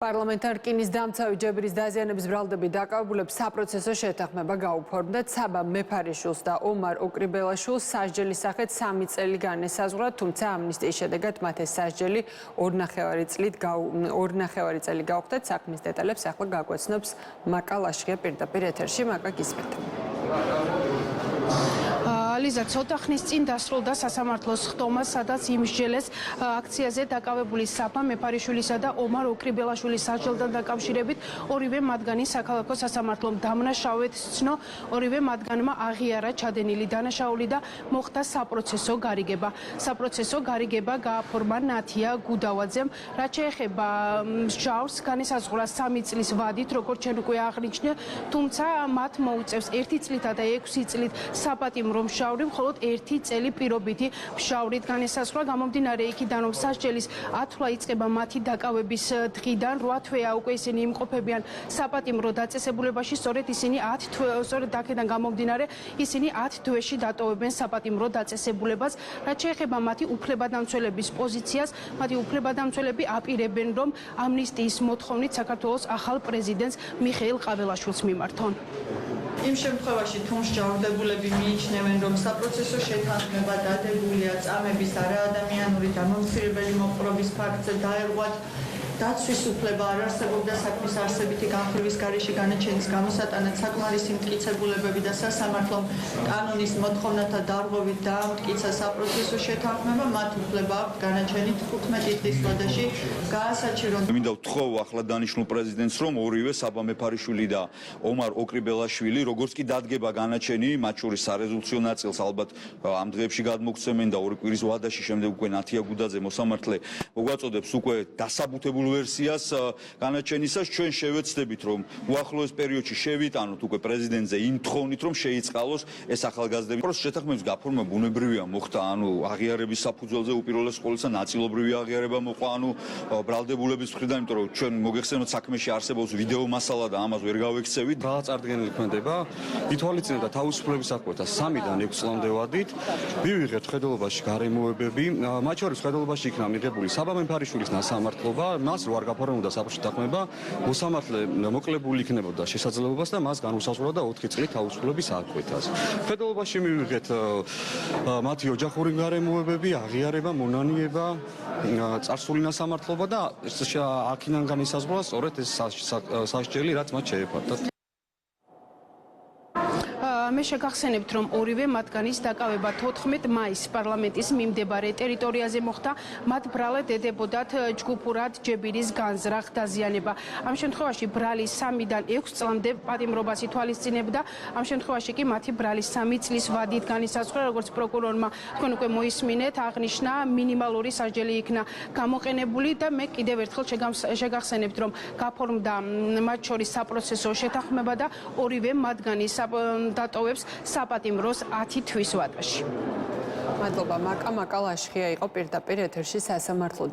Parlamentar რკინის დამცავი ჯებრის დაზიანების ბრალდები დაკავებულებს საპროცესო შეთანხმება გაუფორმდათ. საბა მეფარიშვილს და ომარ ოკრიბელაშვილს სასჯელის სახით 3 წელი განესაზღვრა, თუმცა ამნისტიის შედეგად მათ ეს სასჯელი 2,5 წელი გაუხდათ. საქმის დეტალებს ახლა გაგვეცნობს მაკა ლაშხია პირდაპირ ეთერში. მაკა, გისმენთ. ლიზა, ცოტა ხნის წინ დასრულდა სასამართლოს ხტომა, სადაც იმსჯელეს აქციაზე დაკავებული საბა მეფარიშვილისა და ომარ ოკრიბელაშვილის სასჯელთან დაკავშირებით ორივე მათგანი საქალაქო სასამართლომ დამნაშავედ სცნო, ორივე მათგანმა აღიარა ჩადენილი დანაშაული და მოხდა საპროცესო გარიგება. საპროცესო გარიგება გააფორმა ნათია გუდავაძემ, რაც შეეხება მსჯავრს განესაზღვრა 3 წლის ვადით, როგორც ჩვენ უკვე აღნიშნე, თუმცა მათ მოუწევს 1 წლითა და 6 წლით საპატიმრო მშავრი, მხოლოდ 1 წელი პირობითი მშავრით განესაზღვრა. გამომდინარე იქიდან, რომ სასჯელის ათვლა იწყება მათი დაკავების დღიდან, 8 თვეა უკვე ისინი იმყოფებიან საპატიმრო დაწესებულებაში, სწორედ აქედან გამომდინარე ისინი 10 თვეში დატოვებენ საპატიმრო დაწესებულებას. რაც შეეხება მათი უფლებადამცველების პოზიციას, მათი უფლებადამცველები აპირებენ, რომ ამნისტიის მოთხოვნით საქართველოს ახალ პრეზიდენტს მიხეილ ყაბელაშვილს მიმართონ. იმ შემთხვევაში, თუ მსჯავრდებულები მიიჩნევენ, რომ საპროცესო შეთანხმება დადებულია წამების არაადამიანური და მომცირებელი მოპყრობის ფაქტზე დაერღვათ, დაცვის უფლება არ არსებობდა საქმის არსებითი განხილვის გარეშე განაჩენის გამოსატანად საკმარისი მტკიცებულებები და სასამართლომ კანონის მოთხოვნათა დარღვევით დაამტკიცა საპროცესო შეთანხმება, მათ უფლება აქვთ განაჩენით 15 წლის ვადაში გაასაჩივრონ. მინდა ვთხოვ ახლა დანიშნულ პრეზიდენტს, რომ ორივე საბა მეფარიშვილი და ომარ ოკრიბელაშვილი, როგორც კი დადგება განაჩენი, მათ შორის სარეზოლუციო ნაწილს ალბათ ამ დღეებში გადმოგცემენ და 2 კვირის ვადაში შემდეგ უკვე ნათია გუდაძე მოსამართლე მოგვაწოდებს უკვე დასაბუთებულ ვერსიას განაჩენისას. ჩვენ შევეცდებით, რომ უახლოეს პერიოდში შევიტანოთ უკვე პრეზიდენტზე იმ თხოვნით, რომ შეიწყალოს ეს ახალგაზრდები. პროცესის შეთანხმების გაფორმა ბუნებრივია მოხდა, აღიარების საფუძველზე უპირველეს ყოვლისა ნაწილობრივი აღიარება მოყვა, ბრალდებულების მხრიდან, იმიტომ რომ ჩვენ მოგეხსენოთ საქმეში არსებობს ვიდეო მასალა და ამას ვერ გავექცევით. წარდგენილი ქმედება ითვალისწინებდა და თავისუფლების საქმეთა 3-დან 6 წლამდე ვადით. მივიღეთ ხედულობაში გარემოებები, მათ შორის ხედულობაში იქნა მიღებული საბა მეფარიშვილის სასამართლობა, მას რო არ გაფორმებოდა საპროცესო შეთანხმება, მოსამართლე მოკლებული იქნებოდა შესაძლებლობას და მას განუსაზღვრავდა 4 წელი თავისუფლების აღკვეთას. ხედულობაში მივიღეთ მათი ოჯახური გარემოებები, აღიარება, მონანიება, წარსული სასამართლობა და აქედან განისაზღვრა სწორედ ეს სასჯელი, რაც მათ შეეფარდათ. მე შეგახსენებთ, რომ ორივე მათგანის დაკავება 14 მაისს პარლამენტის მიმდებარე ტერიტორიაზე მოხდა. მათ ბრალად ედებოდათ ჯგუფურად ჯებირის განზრახ დაზიანება. ამ შემთხვევაში ბრალი 3-დან 6 წლამდე პატიმრობას ითვალისწინებდა. ამ შემთხვევაში კი მათი ბრალი 3 წლის ვადით განისაზღვრა, როგორც პროკურორმა თქვენ უკვე მოისმინეთ, აღნიშნა მინიმალური სასჯელი იქნა გამოყენებული და მე კიდევ ერთხელ შეგახსენებთ, რომ გაფორმდა მათ შორის საპროცესო შეთანხმება და ორივე მათგანი დატოვებს საპატიმროს 10 თვის ვადაში. მადლობა, მაკა ლაშხია იყო პირდაპირ ეთერში სასამართლოდან.